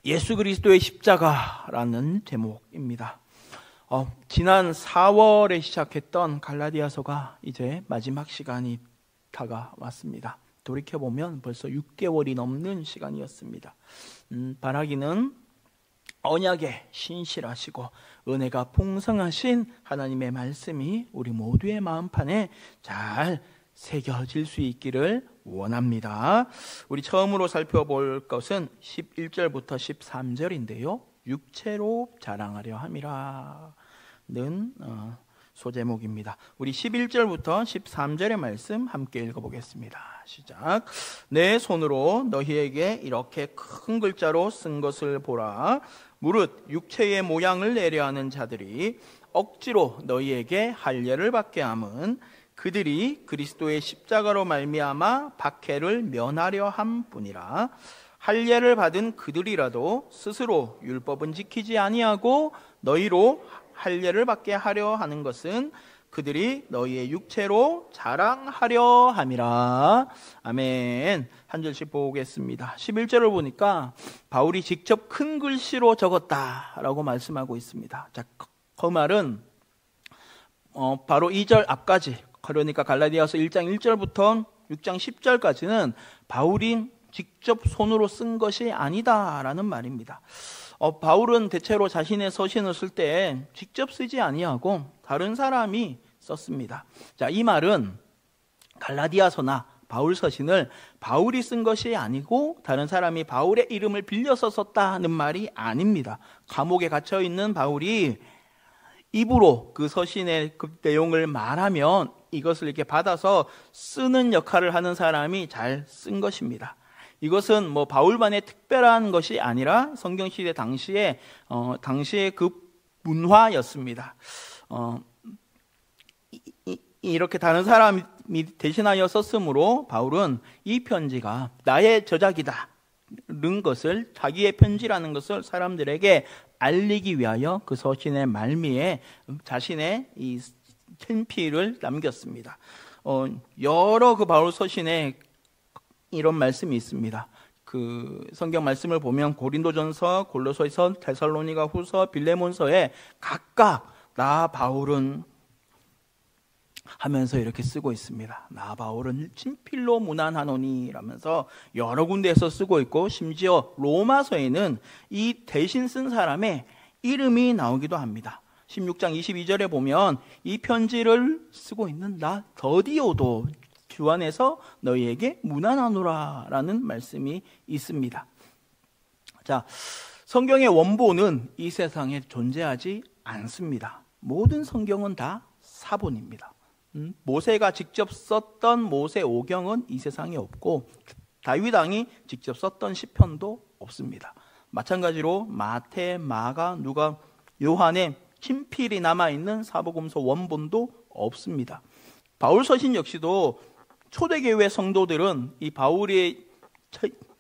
예수 그리스도의 십자가라는 제목입니다. 지난 4월에 시작했던 갈라디아서가 이제 마지막 시간이 다가왔습니다. 돌이켜보면 벌써 6개월이 넘는 시간이었습니다. 바라기는 언약에 신실하시고 은혜가 풍성하신 하나님의 말씀이 우리 모두의 마음판에 잘 새겨질 수 있기를 원합니다. 우리 처음으로 살펴볼 것은 11절부터 13절인데요. 육체로 자랑하려 함이라는 소제목입니다. 우리 11절부터 13절의 말씀 함께 읽어보겠습니다. 시작. 내 손으로 너희에게 이렇게 큰 글자로 쓴 것을 보라. 무릇 육체의 모양을 내려 하는 자들이 억지로 너희에게 할례를 받게 함은 그들이 그리스도의 십자가로 말미암아 박해를 면하려 함뿐이라. 할례를 받은 그들이라도 스스로 율법은 지키지 아니하고 너희로 할례를 받게 하려 하는 것은 그들이 너희의 육체로 자랑하려 함이라. 아멘. 한 절씩 보겠습니다. 11절을 보니까 바울이 직접 큰 글씨로 적었다라고 말씀하고 있습니다. 자, 그 말은 바로 2절 앞까지, 그러니까 갈라디아서 1장 1절부터 6장 10절까지는 바울이 직접 손으로 쓴 것이 아니다라는 말입니다. 바울은 대체로 자신의 서신을 쓸 때 직접 쓰지 아니하고 다른 사람이 썼습니다. 자, 이 말은 갈라디아서나 바울 서신을 바울이 쓴 것이 아니고 다른 사람이 바울의 이름을 빌려서 썼다는 말이 아닙니다. 감옥에 갇혀 있는 바울이 입으로 그 서신의 그 내용을 말하면 이것을 이렇게 받아서 쓰는 역할을 하는 사람이 잘 쓴 것입니다. 이것은 바울만의 특별한 것이 아니라 성경시대 당시의 그 문화였습니다. 이렇게 다른 사람이 대신하여 썼으므로 바울은 이 편지가 나의 저작이다는 것을, 자기의 편지라는 것을 사람들에게 알리기 위하여 그 서신의 말미에 자신의 이 친필을 남겼습니다. 여러 그 바울 서신에 이런 말씀이 있습니다. 그 성경 말씀을 보면 고린도전서, 골로새서, 데살로니가 후서, 빌레몬서에 각각 나 바울은 하면서 이렇게 쓰고 있습니다. 나 바울은 친필로 문안하노니 라면서 여러 군데에서 쓰고 있고, 심지어 로마서에는 이 대신 쓴 사람의 이름이 나오기도 합니다. 16장 22절에 보면 이 편지를 쓰고 있는 나 더디오도 주 안에서 너희에게 문안하노라 라는 말씀이 있습니다. 자, 성경의 원본은 이 세상에 존재하지 않습니다. 모든 성경은 다 사본입니다. 모세가 직접 썼던 모세오경은 이 세상에 없고, 다윗 왕이 직접 썼던 시편도 없습니다. 마찬가지로 마태, 마가, 누가, 요한의 친필이 남아있는 사복음서 원본도 없습니다. 바울 서신 역시도 초대교회 성도들은 이 바울이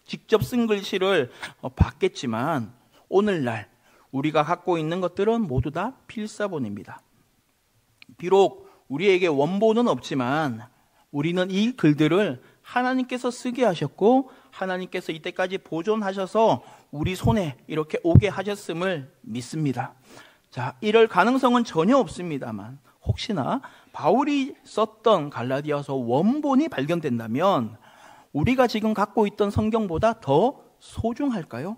직접 쓴 글씨를 봤겠지만 오늘날 우리가 갖고 있는 것들은 모두 다 필사본입니다. 비록 우리에게 원본은 없지만 우리는 이 글들을 하나님께서 쓰게 하셨고 하나님께서 이때까지 보존하셔서 우리 손에 이렇게 오게 하셨음을 믿습니다. 자, 이럴 가능성은 전혀 없습니다만 혹시나 바울이 썼던 갈라디아서 원본이 발견된다면 우리가 지금 갖고 있던 성경보다 더 소중할까요?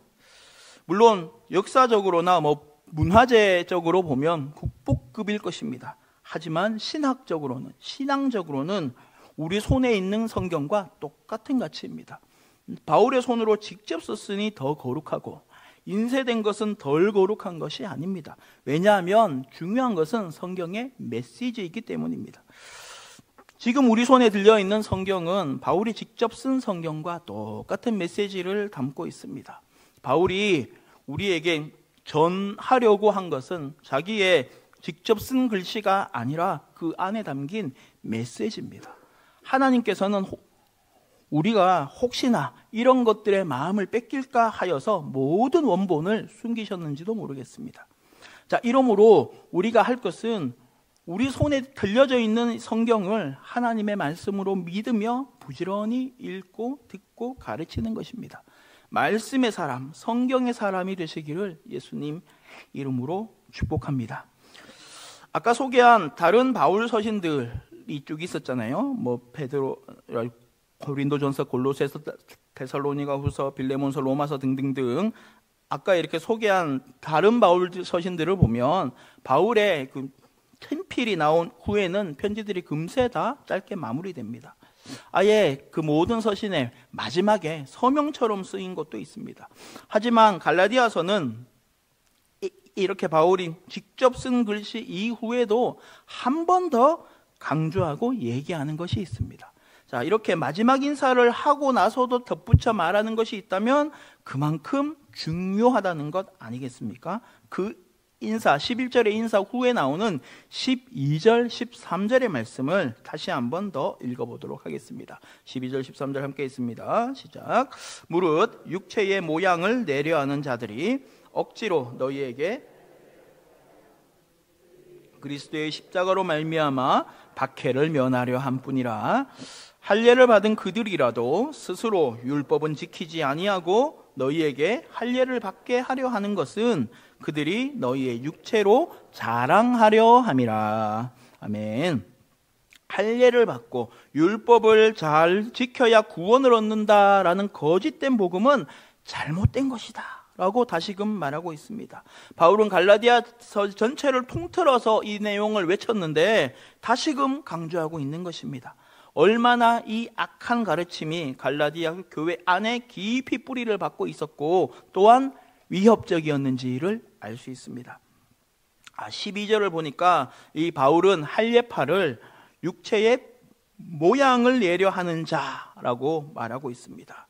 물론 역사적으로나 문화재적으로 보면 국보급일 것입니다. 하지만 신앙적으로는 우리 손에 있는 성경과 똑같은 가치입니다. 바울의 손으로 직접 썼으니 더 거룩하고 인쇄된 것은 덜 거룩한 것이 아닙니다. 왜냐하면 중요한 것은 성경의 메시지이기 때문입니다. 지금 우리 손에 들려있는 성경은 바울이 직접 쓴 성경과 똑같은 메시지를 담고 있습니다. 바울이 우리에게 전하려고 한 것은 자기의 직접 쓴 글씨가 아니라 그 안에 담긴 메시지입니다. 하나님께서는 우리가 혹시나 이런 것들의 마음을 뺏길까 하여서 모든 원본을 숨기셨는지도 모르겠습니다. 자, 이러므로 우리가 할 것은 우리 손에 들려져 있는 성경을 하나님의 말씀으로 믿으며 부지런히 읽고 듣고 가르치는 것입니다. 말씀의 사람, 성경의 사람이 되시기를 예수님 이름으로 축복합니다. 아까 소개한 다른 바울 서신들이 쭉 있었잖아요. 뭐 베드로, 고린도전서, 골로새서, 데살로니가후서, 빌레몬서, 로마서 등등등. 아까 이렇게 소개한 다른 바울 서신들을 보면 바울의 그 팀필이 나온 후에는 편지들이 금세 다 짧게 마무리됩니다. 아예 그 모든 서신의 마지막에 서명처럼 쓰인 것도 있습니다. 하지만 갈라디아서는 이렇게 바울이 직접 쓴 글씨 이후에도 한 번 더 강조하고 얘기하는 것이 있습니다. 자, 이렇게 마지막 인사를 하고 나서도 덧붙여 말하는 것이 있다면 그만큼 중요하다는 것 아니겠습니까? 그 인사, 11절의 인사 후에 나오는 12절, 13절의 말씀을 다시 한 번 더 읽어보도록 하겠습니다. 12절, 13절 함께 있습니다. 시작. 무릇 육체의 모양을 내려하는 자들이 억지로 너희에게 그리스도의 십자가로 말미암아 박해를 면하려 함뿐이라. 할례를 받은 그들이라도 스스로 율법은 지키지 아니하고 너희에게 할례를 받게 하려 하는 것은 그들이 너희의 육체로 자랑하려 함이라. 아멘. 할례를 받고 율법을 잘 지켜야 구원을 얻는다라는 거짓된 복음은 잘못된 것이다 라고 다시금 말하고 있습니다. 바울은 갈라디아서 전체를 통틀어서 이 내용을 외쳤는데 다시금 강조하고 있는 것입니다. 얼마나 이 악한 가르침이 갈라디아 교회 안에 깊이 뿌리를 받고 있었고 또한 위협적이었는지를 알 수 있습니다. 12절을 보니까 이 바울은 할례파를 육체의 모양을 내려 하는 자라고 말하고 있습니다.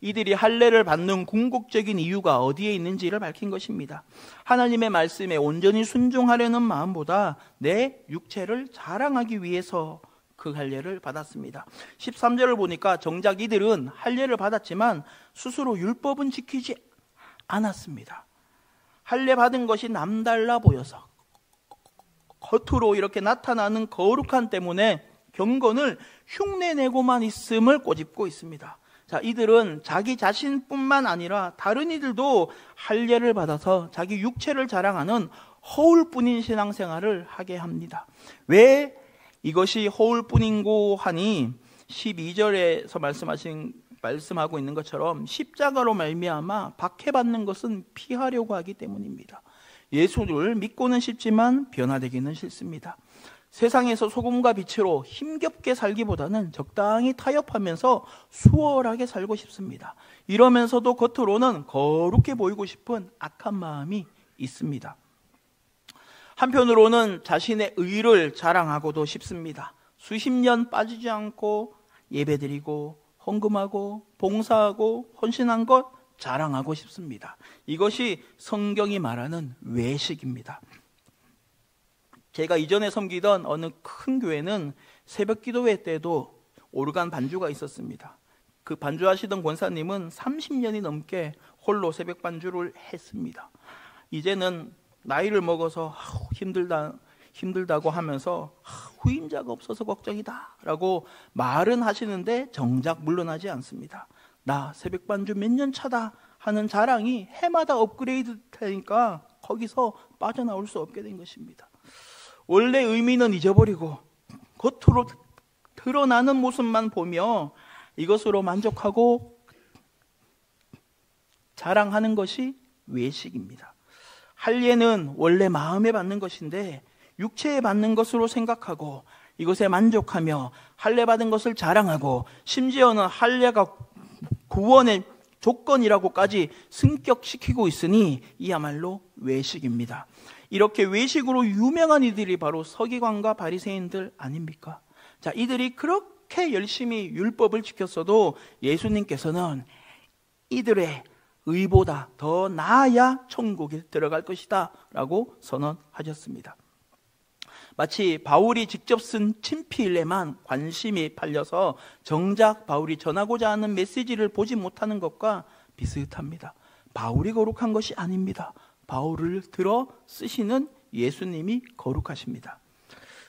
이들이 할례를 받는 궁극적인 이유가 어디에 있는지를 밝힌 것입니다. 하나님의 말씀에 온전히 순종하려는 마음보다 내 육체를 자랑하기 위해서 그 할례를 받았습니다. 13절을 보니까 정작 이들은 할례를 받았지만 스스로 율법은 지키지 않았습니다. 할례 받은 것이 남달라 보여서 겉으로 이렇게 나타나는 거룩함 때문에 경건을 흉내내고만 있음을 꼬집고 있습니다. 자, 이들은 자기 자신뿐만 아니라 다른 이들도 할례를 받아서 자기 육체를 자랑하는 허울뿐인 신앙생활을 하게 합니다. 왜 이것이 허울뿐인고 하니 12절에서 말씀하고 있는 것처럼 십자가로 말미암아 박해받는 것은 피하려고 하기 때문입니다. 예수를 믿고는 싶지만 변화되기는 싫습니다. 세상에서 소금과 빛으로 힘겹게 살기보다는 적당히 타협하면서 수월하게 살고 싶습니다. 이러면서도 겉으로는 거룩해 보이고 싶은 악한 마음이 있습니다. 한편으로는 자신의 의를 자랑하고도 싶습니다. 수십 년 빠지지 않고 예배드리고 헌금하고 봉사하고 헌신한 것 자랑하고 싶습니다. 이것이 성경이 말하는 외식입니다. 제가 이전에 섬기던 어느 큰 교회는 새벽 기도회 때도 오르간 반주가 있었습니다. 그 반주하시던 권사님은 30년이 넘게 홀로 새벽 반주를 했습니다. 이제는 나이를 먹어서 힘들다고 하면서 후임자가 없어서 걱정이다 라고 말은 하시는데 정작 물러나지 않습니다. 나 새벽 반주 몇 년 차다 하는 자랑이 해마다 업그레이드 되니까 거기서 빠져나올 수 없게 된 것입니다. 원래 의미는 잊어버리고 겉으로 드러나는 모습만 보며 이것으로 만족하고 자랑하는 것이 외식입니다. 할례는 원래 마음에 받는 것인데 육체에 받는 것으로 생각하고 이것에 만족하며 할례 받은 것을 자랑하고 심지어는 할례가 구원의 조건이라고까지 승격시키고 있으니 이야말로 외식입니다. 이렇게 외식으로 유명한 이들이 바로 서기관과 바리새인들 아닙니까? 자, 이들이 그렇게 열심히 율법을 지켰어도 예수님께서는 이들의 의보다 더 나아야 천국에 들어갈 것이다 라고 선언하셨습니다. 마치 바울이 직접 쓴 친필에만 관심이 팔려서 정작 바울이 전하고자 하는 메시지를 보지 못하는 것과 비슷합니다. 바울이 거룩한 것이 아닙니다. 바울을 들어 쓰시는 예수님이 거룩하십니다.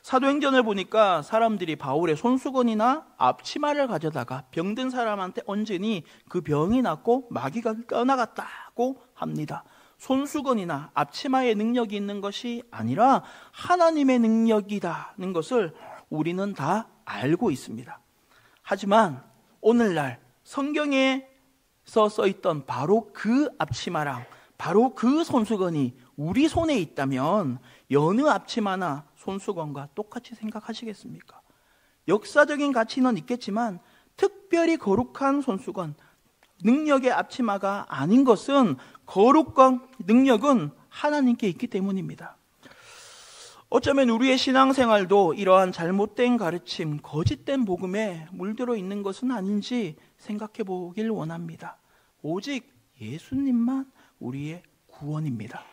사도행전을 보니까 사람들이 바울의 손수건이나 앞치마를 가져다가 병든 사람한테 얹으니 그 병이 낫고 마귀가 떠나갔다고 합니다. 손수건이나 앞치마의 능력이 있는 것이 아니라 하나님의 능력이라는 것을 우리는 다 알고 있습니다. 하지만 오늘날 성경에서 써있던 바로 그 앞치마랑 바로 그 손수건이 우리 손에 있다면 여느 앞치마나 손수건과 똑같이 생각하시겠습니까? 역사적인 가치는 있겠지만 특별히 거룩한 손수건, 능력의 앞치마가 아닌 것은 거룩과 능력은 하나님께 있기 때문입니다. 어쩌면 우리의 신앙생활도 이러한 잘못된 가르침, 거짓된 복음에 물들어 있는 것은 아닌지 생각해 보길 원합니다. 오직 예수님만 우리의 구원입니다.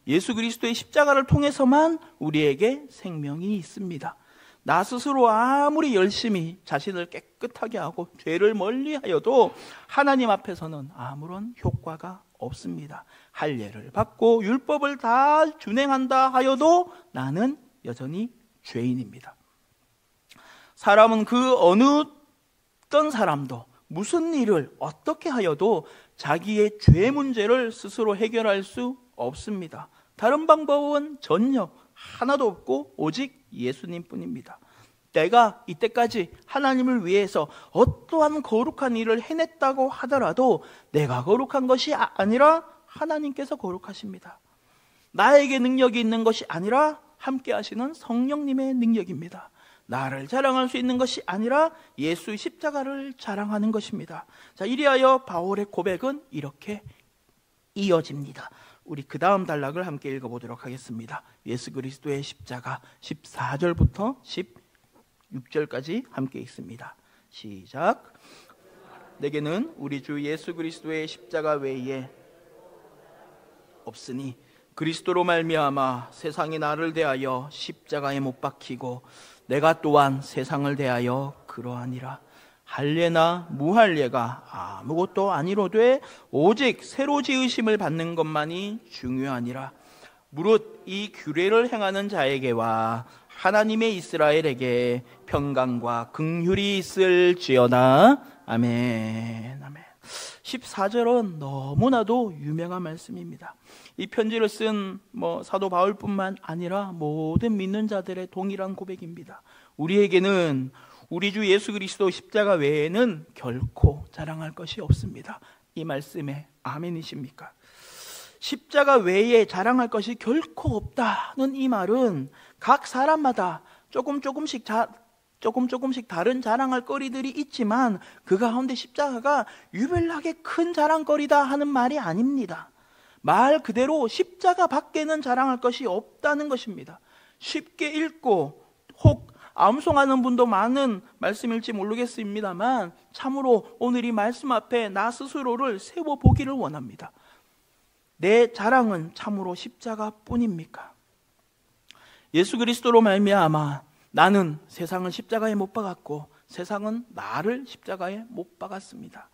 예수 그리스도의 십자가를 통해서만 우리에게 생명이 있습니다. 나 스스로 아무리 열심히 자신을 깨끗하게 하고 죄를 멀리하여도 하나님 앞에서는 아무런 효과가 없습니다. 할례를 받고 율법을 다 준행한다 하여도 나는 여전히 죄인입니다. 사람은 그 어떤 사람도 무슨 일을 어떻게 하여도 자기의 죄 문제를 스스로 해결할 수 없습니다. 다른 방법은 전혀 하나도 없고 오직 예수님뿐입니다. 내가 이때까지 하나님을 위해서 어떠한 거룩한 일을 해냈다고 하더라도 내가 거룩한 것이 아니라 하나님께서 거룩하십니다. 나에게 능력이 있는 것이 아니라 함께 하시는 성령님의 능력입니다. 나를 자랑할 수 있는 것이 아니라 예수의 십자가를 자랑하는 것입니다. 자, 이리하여 바울의 고백은 이렇게 이어집니다. 우리 그 다음 단락을 함께 읽어보도록 하겠습니다. 예수 그리스도의 십자가 14절부터 16절까지 함께 읽습니다. 시작. 내게는 우리 주 예수 그리스도의 십자가 외에 없으니 그리스도로 말미암아 세상이 나를 대하여 십자가에 못 박히고 내가 또한 세상을 대하여 그러하니라. 할례나 무할례가 아무것도 아니로되 오직 새로 지으심을 받는 것만이 중요하니라. 무릇 이 규례를 행하는 자에게와 하나님의 이스라엘에게 평강과 긍휼이 있을지어다. 아멘. 아멘. 14절은 너무나도 유명한 말씀입니다. 이 편지를 쓴 사도 바울뿐만 아니라 모든 믿는 자들의 동일한 고백입니다. 우리에게는 우리 주 예수 그리스도 십자가 외에는 결코 자랑할 것이 없습니다. 이 말씀에 아멘이십니까? 십자가 외에 자랑할 것이 결코 없다는 이 말은 각 사람마다 조금씩 다른 자랑할 거리들이 있지만 그 가운데 십자가가 유별나게 큰 자랑거리다 하는 말이 아닙니다. 말 그대로 십자가 밖에는 자랑할 것이 없다는 것입니다. 쉽게 읽고 혹 암송하는 분도 많은 말씀일지 모르겠습니다만 참으로 오늘 이 말씀 앞에 나 스스로를 세워보기를 원합니다. 내 자랑은 참으로 십자가뿐입니까? 예수 그리스도로 말미암아 나는 세상을 십자가에 못 박았고 세상은 나를 십자가에 못 박았습니다.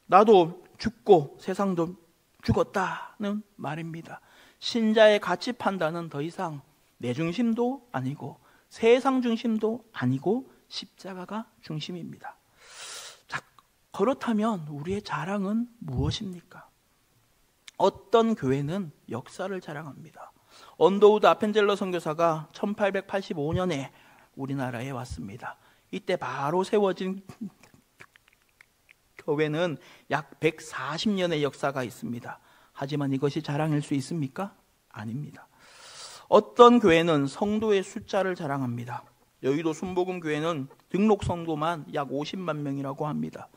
나도 죽고 세상도 죽었다는 말입니다. 신자의 가치 판단은 더 이상 내 중심도 아니고 세상 중심도 아니고 십자가가 중심입니다. 자, 그렇다면 우리의 자랑은 무엇입니까? 어떤 교회는 역사를 자랑합니다. 언더우드 아펜젤러 선교사가 1885년에 우리나라에 왔습니다. 이때 바로 세워진 교회는 약 140년의 역사가 있습니다. 하지만 이것이 자랑일 수 있습니까? 아닙니다. 어떤 교회는 성도의 숫자를 자랑합니다. 여의도 순복음교회는 등록 성도만 약 50만 명이라고 합니다.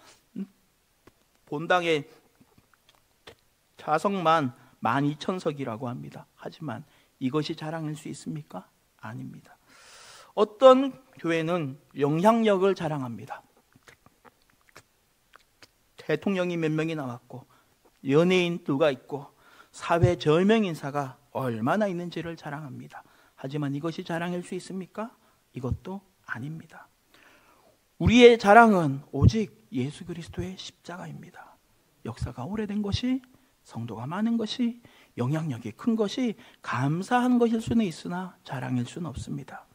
본당의 좌석만 12,000석이라고 합니다. 하지만 이것이 자랑일 수 있습니까? 아닙니다. 어떤 교회는 영향력을 자랑합니다. 대통령이 몇 명이 나왔고 연예인 누가 있고 사회 저명 인사가 얼마나 있는지를 자랑합니다. 하지만 이것이 자랑일 수 있습니까? 이것도 아닙니다. 우리의 자랑은 오직 예수 그리스도의 십자가입니다. 역사가 오래된 것이, 성도가 많은 것이, 영향력이 큰 것이 감사한 것일 수는 있으나 자랑일 수는 없습니다.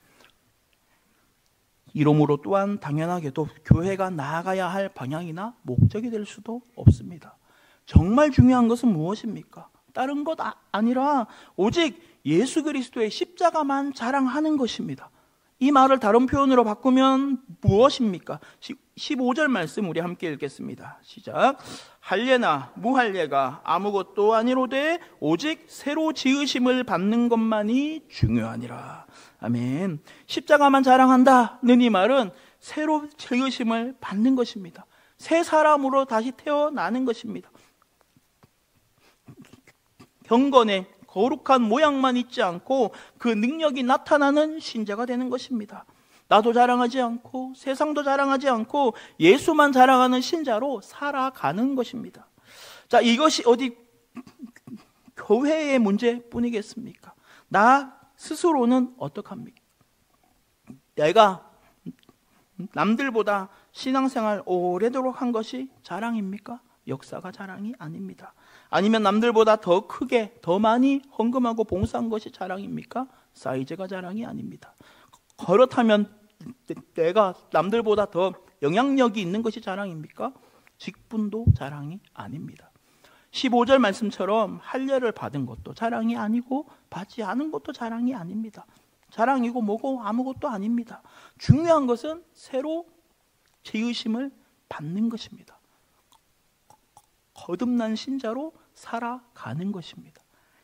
이러므로 또한 당연하게도 교회가 나아가야 할 방향이나 목적이 될 수도 없습니다. 정말 중요한 것은 무엇입니까? 다른 것 아니라 오직 예수 그리스도의 십자가만 자랑하는 것입니다. 이 말을 다른 표현으로 바꾸면 무엇입니까? 15절 말씀 우리 함께 읽겠습니다. 시작. 할례나 무할례가 아무것도 아니로되 오직 새로 지으심을 받는 것만이 중요하니라. 아멘. 십자가만 자랑한다는 이 말은 새로 지으심을 받는 것입니다. 새 사람으로 다시 태어나는 것입니다. 경건의 거룩한 모양만 있지 않고 그 능력이 나타나는 신자가 되는 것입니다. 나도 자랑하지 않고 세상도 자랑하지 않고 예수만 자랑하는 신자로 살아가는 것입니다. 자, 이것이 어디 교회의 문제뿐이겠습니까? 나 스스로는 어떡합니까? 내가 남들보다 신앙생활 오래도록 한 것이 자랑입니까? 역사가 자랑이 아닙니다. 아니면 남들보다 더 크게 더 많이 헌금하고 봉사한 것이 자랑입니까? 사이즈가 자랑이 아닙니다. 그렇다면 내가 남들보다 더 영향력이 있는 것이 자랑입니까? 직분도 자랑이 아닙니다. 15절 말씀처럼 할례를 받은 것도 자랑이 아니고 받지 않은 것도 자랑이 아닙니다. 자랑이고 뭐고 아무것도 아닙니다. 중요한 것은 새로 지으심을 받는 것입니다. 거듭난 신자로 살아가는 것입니다.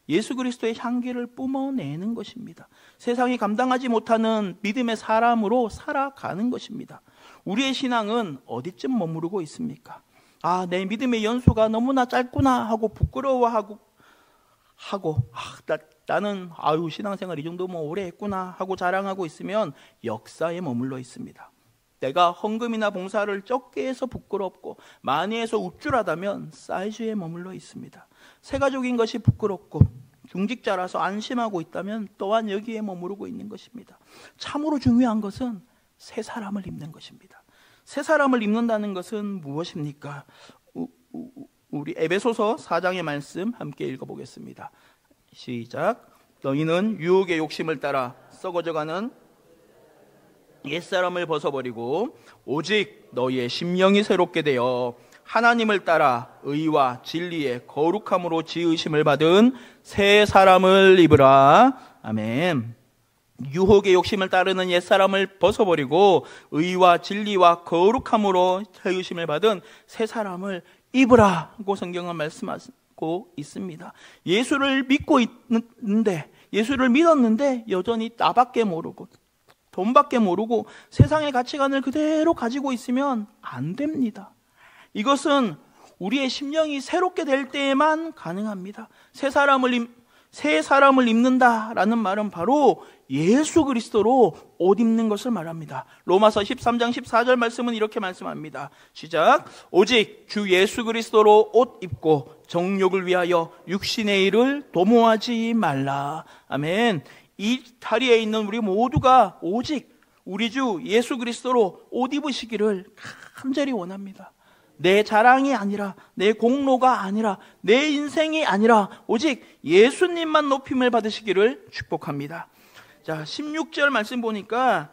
예수 그리스도의 향기를 뿜어내는 것입니다. 세상이 감당하지 못하는 믿음의 사람으로 살아가는 것입니다. 우리의 신앙은 어디쯤 머무르고 있습니까? 아, 내 믿음의 연수가 너무나 짧구나 하고 부끄러워하고 나는 신앙생활 이 정도면 오래 했구나 하고 자랑하고 있으면 역사에 머물러 있습니다. 내가 헌금이나 봉사를 적게 해서 부끄럽고 많이 해서 우쭐하다면 사이즈에 머물러 있습니다. 세가족인 것이 부끄럽고 중직자라서 안심하고 있다면 또한 여기에 머무르고 있는 것입니다. 참으로 중요한 것은 새 사람을 입는 것입니다. 새 사람을 입는다는 것은 무엇입니까? 우리 에베소서 4장의 말씀 함께 읽어보겠습니다. 시작. 너희는 유혹의 욕심을 따라 썩어져가는 옛사람을 벗어버리고 오직 너희의 심령이 새롭게 되어 하나님을 따라 의와 진리의 거룩함으로 지으심을 받은 새 사람을 입으라. 아멘. 유혹의 욕심을 따르는 옛사람을 벗어버리고 의와 진리와 거룩함으로 지으심을 받은 새 사람을 입으라고 성경은 말씀하고 있습니다. 예수를 믿고 있는데, 예수를 믿었는데 여전히 나밖에 모르고 돈밖에 모르고 세상의 가치관을 그대로 가지고 있으면 안 됩니다. 이것은 우리의 심령이 새롭게 될 때에만 가능합니다. 새 사람을 입는다라는 말은 바로 예수 그리스도로 옷 입는 것을 말합니다. 로마서 13장 14절 말씀은 이렇게 말씀합니다. 시작. 오직 주 예수 그리스도로 옷 입고 정욕을 위하여 육신의 일을 도모하지 말라. 아멘. 이 자리에 있는 우리 모두가 오직 우리 주 예수 그리스도로 옷 입으시기를 간절히 원합니다. 내 자랑이 아니라, 내 공로가 아니라, 내 인생이 아니라 오직 예수님만 높임을 받으시기를 축복합니다. 자, 16절 말씀 보니까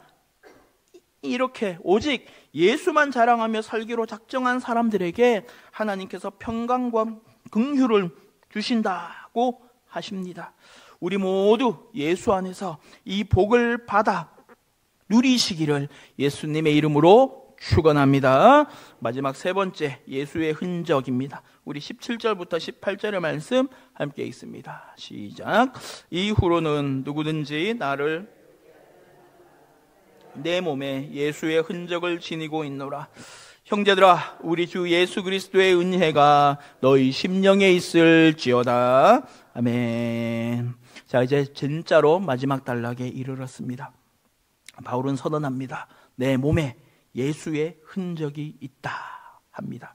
이렇게 오직 예수만 자랑하며 살기로 작정한 사람들에게 하나님께서 평강과 긍휼을 주신다고 하십니다. 우리 모두 예수 안에서 이 복을 받아 누리시기를 예수님의 이름으로 축원합니다. 마지막 세 번째, 예수의 흔적입니다. 우리 17절부터 18절의 말씀 함께 읽습니다. 시작. 이후로는 누구든지 나를 내 몸에 예수의 흔적을 지니고 있노라. 형제들아, 우리 주 예수 그리스도의 은혜가 너희 심령에 있을지어다. 아멘. 자, 이제 진짜로 마지막 단락에 이르렀습니다. 바울은 선언합니다. 내 몸에 예수의 흔적이 있다 합니다.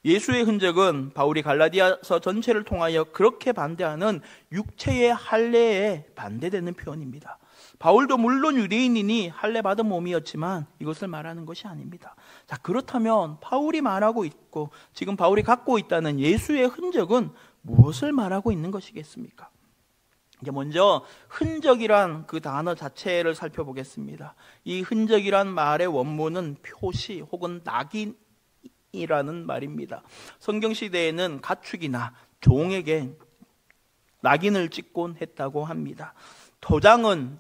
예수의 흔적은 바울이 갈라디아서 전체를 통하여 그렇게 반대하는 육체의 할례에 반대되는 표현입니다. 바울도 물론 유대인이니 할례 받은 몸이었지만 이것을 말하는 것이 아닙니다. 자, 그렇다면 바울이 말하고 있고 지금 바울이 갖고 있다는 예수의 흔적은 무엇을 말하고 있는 것이겠습니까? 이제 먼저 흔적이란 그 단어 자체를 살펴보겠습니다. 이 흔적이란 말의 원문은 표시 혹은 낙인이라는 말입니다. 성경 시대에는 가축이나 종에게 낙인을 찍곤 했다고 합니다. 도장은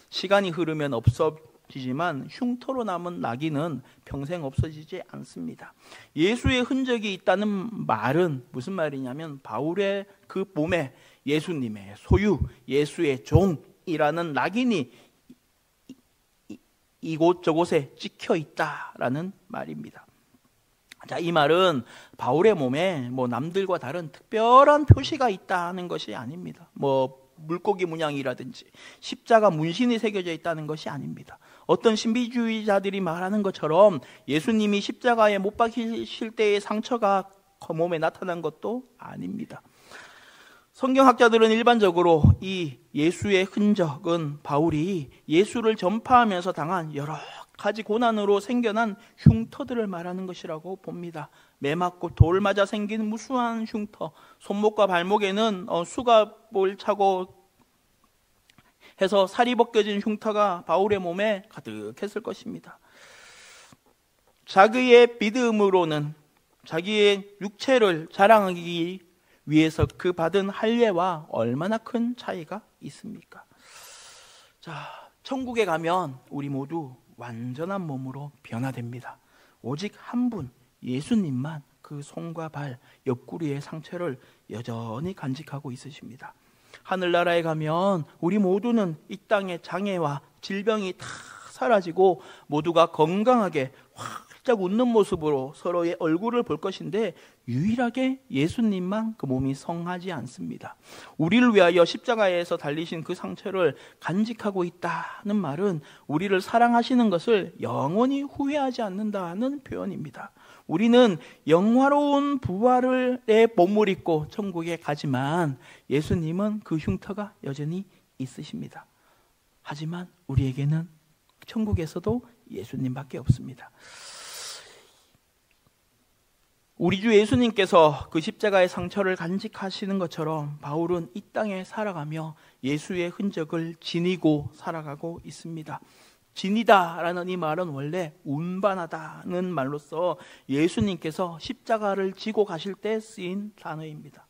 시간이 흐르면 없어지지만 흉터로 남은 낙인은 평생 없어지지 않습니다. 예수의 흔적이 있다는 말은 무슨 말이냐면 바울의 그 몸에 예수님의 소유, 예수의 종이라는 낙인이 이곳저곳에 찍혀 있다라는 말입니다. 자, 이 말은 바울의 몸에 남들과 다른 특별한 표시가 있다는 것이 아닙니다. 물고기 문양이라든지 십자가 문신이 새겨져 있다는 것이 아닙니다. 어떤 신비주의자들이 말하는 것처럼 예수님이 십자가에 못 박히실 때의 상처가 몸에 나타난 것도 아닙니다. 성경학자들은 일반적으로 이 예수의 흔적은 바울이 예수를 전파하면서 당한 여러 가지 고난으로 생겨난 흉터들을 말하는 것이라고 봅니다. 매 맞고 돌 맞아 생긴 무수한 흉터, 손목과 발목에는 수갑을 차고 해서 살이 벗겨진 흉터가 바울의 몸에 가득했을 것입니다. 자기의 믿음으로는 자기의 육체를 자랑하기 위해서 그 받은 할례와 얼마나 큰 차이가 있습니까? 자, 천국에 가면 우리 모두 완전한 몸으로 변화됩니다. 오직 한 분, 예수님만 그 손과 발, 옆구리의 상처를 여전히 간직하고 있으십니다. 하늘나라에 가면 우리 모두는 이 땅의 장애와 질병이 다 사라지고 모두가 건강하게 활짝 웃는 모습으로 서로의 얼굴을 볼 것인데 유일하게 예수님만 그 몸이 성하지 않습니다. 우리를 위하여 십자가에서 달리신 그 상처를 간직하고 있다는 말은 우리를 사랑하시는 것을 영원히 후회하지 않는다는 표현입니다. 우리는 영화로운 부활의 몸을 입고 천국에 가지만 예수님은 그 흉터가 여전히 있으십니다. 하지만 우리에게는 천국에서도 예수님밖에 없습니다. 우리 주 예수님께서 그 십자가의 상처를 간직하시는 것처럼 바울은 이 땅에 살아가며 예수의 흔적을 지니고 살아가고 있습니다. 지니다라는 이 말은 원래 운반하다는 말로서 예수님께서 십자가를 지고 가실 때 쓰인 단어입니다.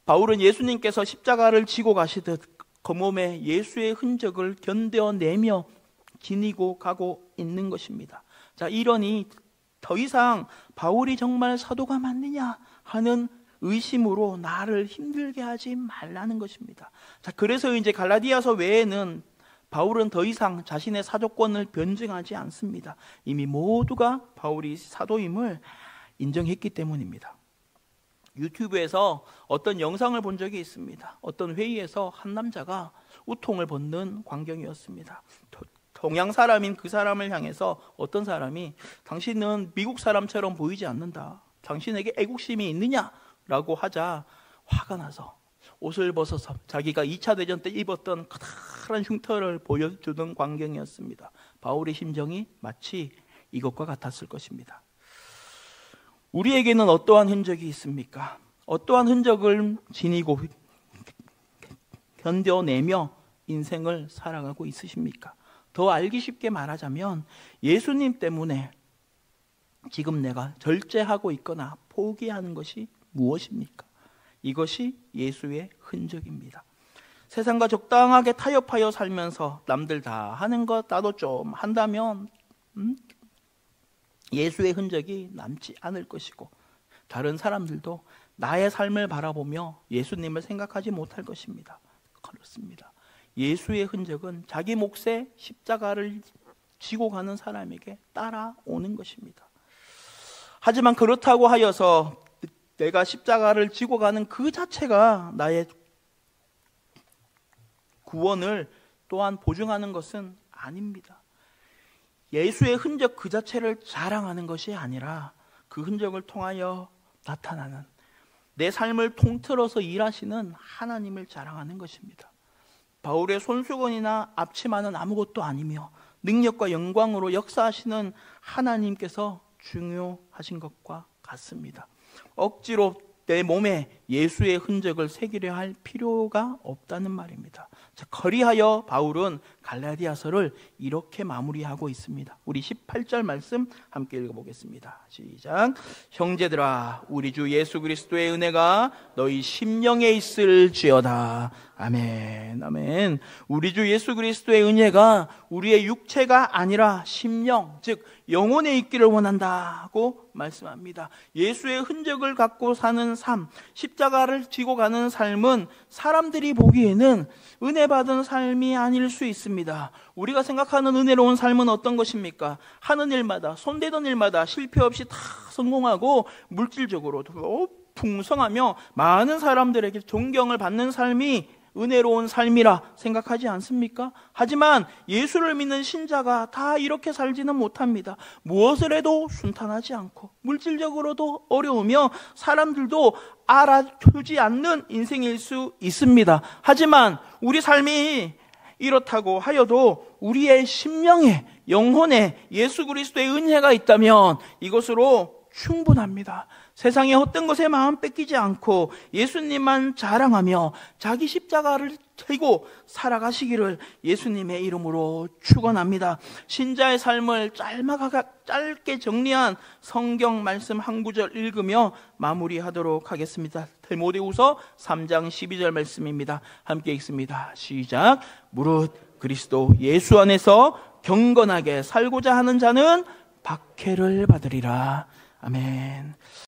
바울은 예수님께서 십자가를 지고 가시듯 그 몸에 예수의 흔적을 견뎌내며 지니고 가고 있는 것입니다. 자, 이러니 더 이상 바울이 정말 사도가 맞느냐 하는 의심으로 나를 힘들게 하지 말라는 것입니다. 자, 그래서 이제 갈라디아서 외에는 바울은 더 이상 자신의 사도권을 변증하지 않습니다. 이미 모두가 바울이 사도임을 인정했기 때문입니다. 유튜브에서 어떤 영상을 본 적이 있습니다. 어떤 회의에서 한 남자가 우통을 벗는 광경이었습니다. 동양 사람인 그 사람을 향해서 어떤 사람이 당신은 미국 사람처럼 보이지 않는다. 당신에게 애국심이 있느냐라고 하자 화가 나서 옷을 벗어서 자기가 2차 대전 때 입었던 커다란 흉터를 보여주는 광경이었습니다. 바울의 심정이 마치 이것과 같았을 것입니다. 우리에게는 어떠한 흔적이 있습니까? 어떠한 흔적을 지니고 견뎌내며 인생을 살아가고 있으십니까? 더 알기 쉽게 말하자면 예수님 때문에 지금 내가 절제하고 있거나 포기하는 것이 무엇입니까? 이것이 예수의 흔적입니다. 세상과 적당하게 타협하여 살면서 남들 다 하는 것 나도 좀 한다면 예수의 흔적이 남지 않을 것이고 다른 사람들도 나의 삶을 바라보며 예수님을 생각하지 못할 것입니다. 그렇습니다. 예수의 흔적은 자기 몫의 십자가를 지고 가는 사람에게 따라오는 것입니다. 하지만 그렇다고 하여서 내가 십자가를 지고 가는 그 자체가 나의 구원을 또한 보증하는 것은 아닙니다. 예수의 흔적 그 자체를 자랑하는 것이 아니라 그 흔적을 통하여 나타나는 내 삶을 통틀어서 일하시는 하나님을 자랑하는 것입니다. 바울의 손수건이나 앞치마는 아무것도 아니며 능력과 영광으로 역사하시는 하나님께서 중요하신 것과 같습니다. 억지로 내 몸에 예수의 흔적을 새기려 할 필요가 없다는 말입니다. 자, 그리하여 바울은 갈라디아서를 이렇게 마무리하고 있습니다. 우리 18절 말씀 함께 읽어보겠습니다. 시작. 형제들아, 우리 주 예수 그리스도의 은혜가 너희 심령에 있을지어다. 아멘, 아멘. 우리 주 예수 그리스도의 은혜가 우리의 육체가 아니라 심령, 즉 영혼에 있기를 원한다고 말씀합니다. 예수의 흔적을 갖고 사는 삶, 십자가를 지고 가는 삶은 사람들이 보기에는 은혜 받은 삶이 아닐 수 있습니다. 우리가 생각하는 은혜로운 삶은 어떤 것입니까? 하는 일마다, 손대던 일마다 실패 없이 다 성공하고 물질적으로도 풍성하며 많은 사람들에게 존경을 받는 삶이 은혜로운 삶이라 생각하지 않습니까? 하지만 예수를 믿는 신자가 다 이렇게 살지는 못합니다. 무엇을 해도 순탄하지 않고 물질적으로도 어려우며 사람들도 알아주지 않는 인생일 수 있습니다. 하지만 우리 삶이 이렇다고 하여도 우리의 심령에, 영혼에 예수 그리스도의 은혜가 있다면 이것으로 충분합니다. 세상의 헛된 것에 마음 뺏기지 않고 예수님만 자랑하며 자기 십자가를 지고 살아가시기를 예수님의 이름으로 축원합니다. 신자의 삶을 짧게 정리한 성경 말씀 한 구절 읽으며 마무리하도록 하겠습니다. 디모데후서 3장 12절 말씀입니다. 함께 읽습니다. 시작. 무릇 그리스도 예수 안에서 경건하게 살고자 하는 자는 박해를 받으리라. 아멘.